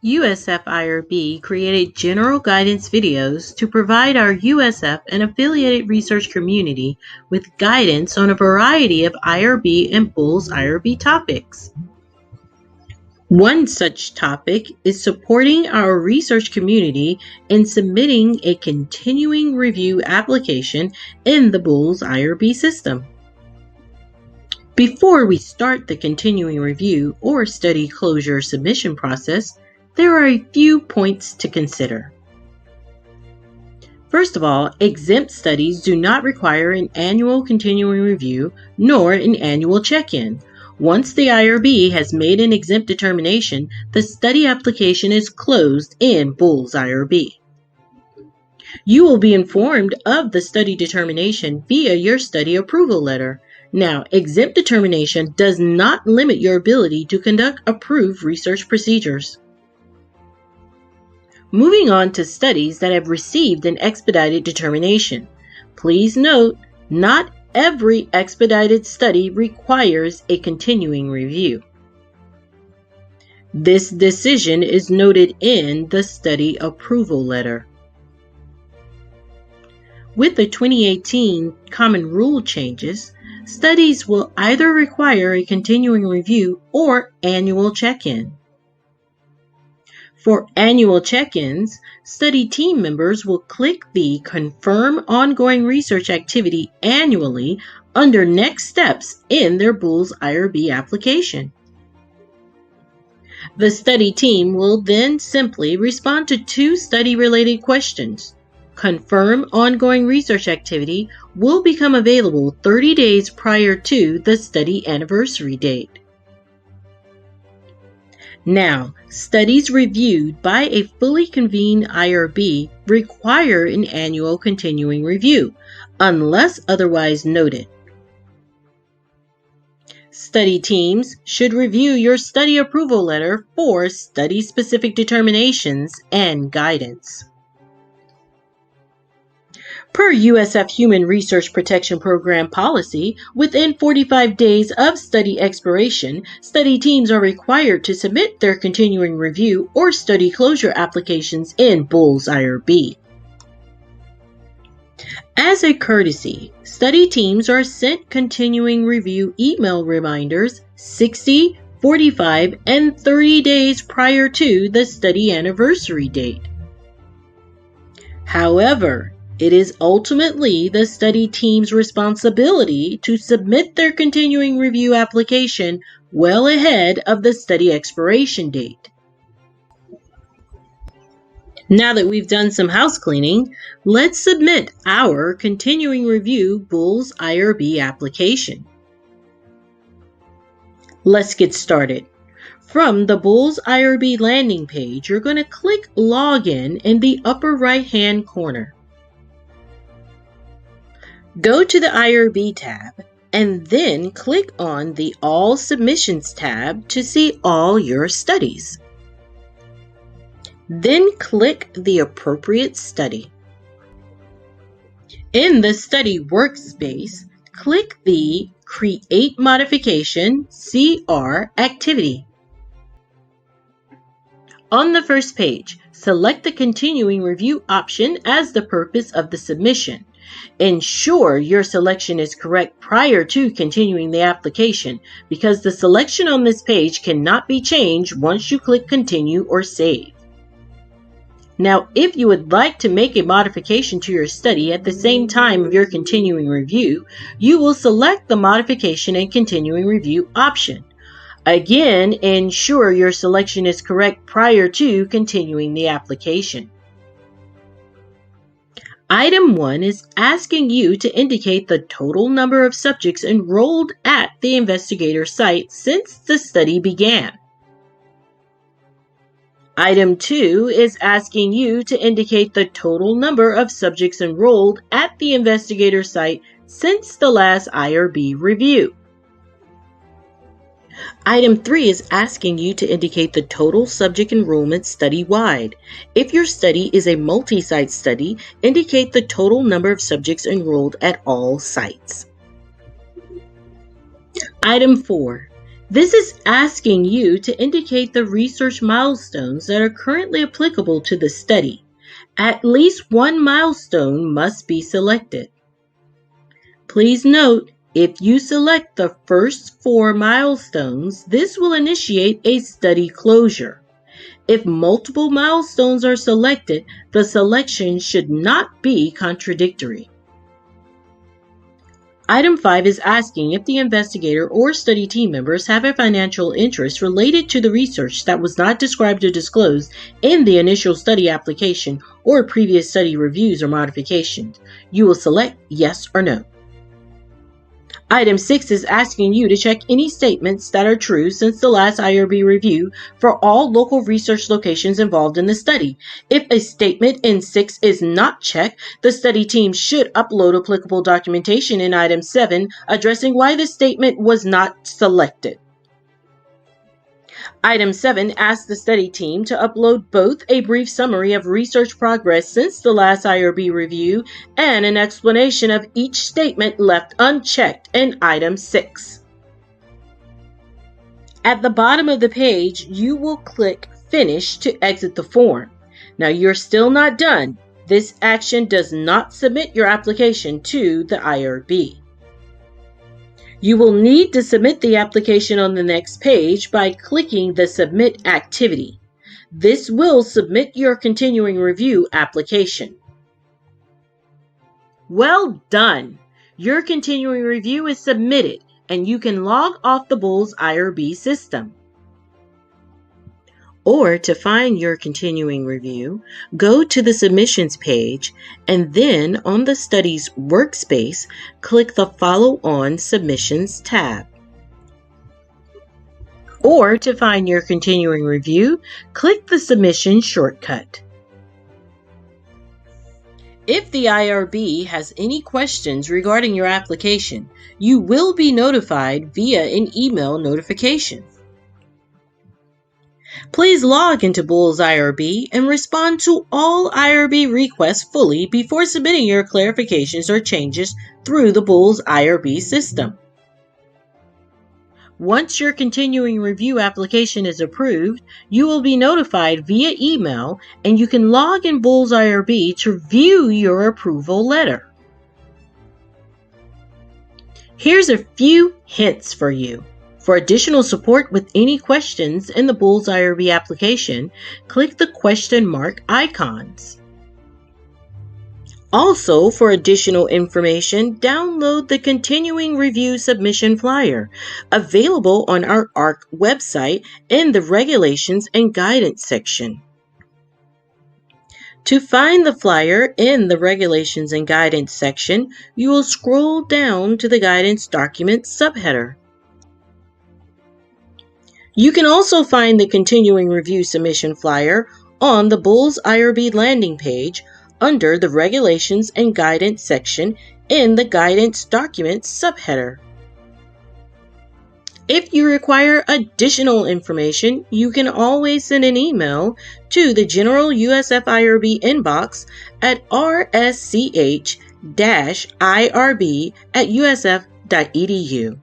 USF-IRB created general guidance videos to provide our USF and affiliated research community with guidance on a variety of IRB and BullsIRB topics. One such topic is supporting our research community in submitting a continuing review application in the BullsIRB system. Before we start the continuing review or study closure submission process, there are a few points to consider. First of all, exempt studies do not require an annual continuing review nor an annual check-in. Once the IRB has made an exempt determination, the study application is closed in BullsIRB. You will be informed of the study determination via your study approval letter. Now, exempt determination does not limit your ability to conduct approved research procedures. Moving on to studies that have received an expedited determination. Please note, not every expedited study requires a continuing review. This decision is noted in the study approval letter. With the 2018 Common Rule changes, studies will either require a continuing review or annual check-in. For annual check-ins, study team members will click the Confirm Ongoing Research Activity annually under Next Steps in their BullsIRB application. The study team will then simply respond to two study-related questions. Confirm Ongoing Research Activity will become available 30 days prior to the study anniversary date. Now, studies reviewed by a fully convened IRB require an annual continuing review, unless otherwise noted. Study teams should review your study approval letter for study-specific determinations and guidance. Per USF Human Research Protection Program policy, within 45 days of study expiration, study teams are required to submit their continuing review or study closure applications in BullsIRB. As a courtesy, study teams are sent continuing review email reminders 60, 45, and 30 days prior to the study anniversary date. However, it is ultimately the study team's responsibility to submit their continuing review application well ahead of the study expiration date. Now that we've done some house cleaning, let's submit our continuing review BullsIRB application. Let's get started. From the BullsIRB landing page, you're going to click Login in the upper right-hand corner. Go to the IRB tab and then click on the All Submissions tab to see all your studies. Then click the appropriate study. In the study workspace, click the Create Modification (CR) activity. On the first page, select the Continuing Review option as the purpose of the submission. Ensure your selection is correct prior to continuing the application, because the selection on this page cannot be changed once you click Continue or Save. Now, if you would like to make a modification to your study at the same time of your continuing review, you will select the Modification and Continuing Review option. Again, ensure your selection is correct prior to continuing the application. Item 1 is asking you to indicate the total number of subjects enrolled at the investigator site since the study began. Item 2 is asking you to indicate the total number of subjects enrolled at the investigator site since the last IRB review. Item 3 is asking you to indicate the total subject enrollment study-wide. If your study is a multi-site study, indicate the total number of subjects enrolled at all sites. Item 4. This is asking you to indicate the research milestones that are currently applicable to the study. At least one milestone must be selected. Please note, if you select the first 4 milestones, this will initiate a study closure. If multiple milestones are selected, the selection should not be contradictory. Item 5 is asking if the investigator or study team members have a financial interest related to the research that was not described or disclosed in the initial study application or previous study reviews or modifications. You will select yes or no. Item 6 is asking you to check any statements that are true since the last IRB review for all local research locations involved in the study. If a statement in 6 is not checked, the study team should upload applicable documentation in Item 7 addressing why the statement was not selected. Item 7 asks the study team to upload both a brief summary of research progress since the last IRB review and an explanation of each statement left unchecked in Item 6. At the bottom of the page, you will click Finish to exit the form. Now, you're still not done. This action does not submit your application to the IRB. You will need to submit the application on the next page by clicking the Submit activity. This will submit your continuing review application. Well done! Your continuing review is submitted and you can log off the BullsIRB system. Or to find your continuing review, go to the Submissions page and then on the Studies workspace, click the Follow On Submissions tab. Or to find your continuing review, click the Submission shortcut. If the IRB has any questions regarding your application, you will be notified via an email notification. Please log into BullsIRB and respond to all IRB requests fully before submitting your clarifications or changes through the BullsIRB system. Once your continuing review application is approved, you will be notified via email and you can log in BullsIRB to view your approval letter. Here's a few hints for you. For additional support with any questions in the BullsIRB application, click the question mark icons. Also, for additional information, download the Continuing Review Submission Flyer, available on our ARC website in the Regulations and Guidance section. To find the flyer in the Regulations and Guidance section, you will scroll down to the Guidance Document subheader. You can also find the Continuing Review Submission Flyer on the BullsIRB landing page under the Regulations and Guidance section in the Guidance Documents subheader. If you require additional information, you can always send an email to the General USF IRB inbox at rsch-irb@usf.edu.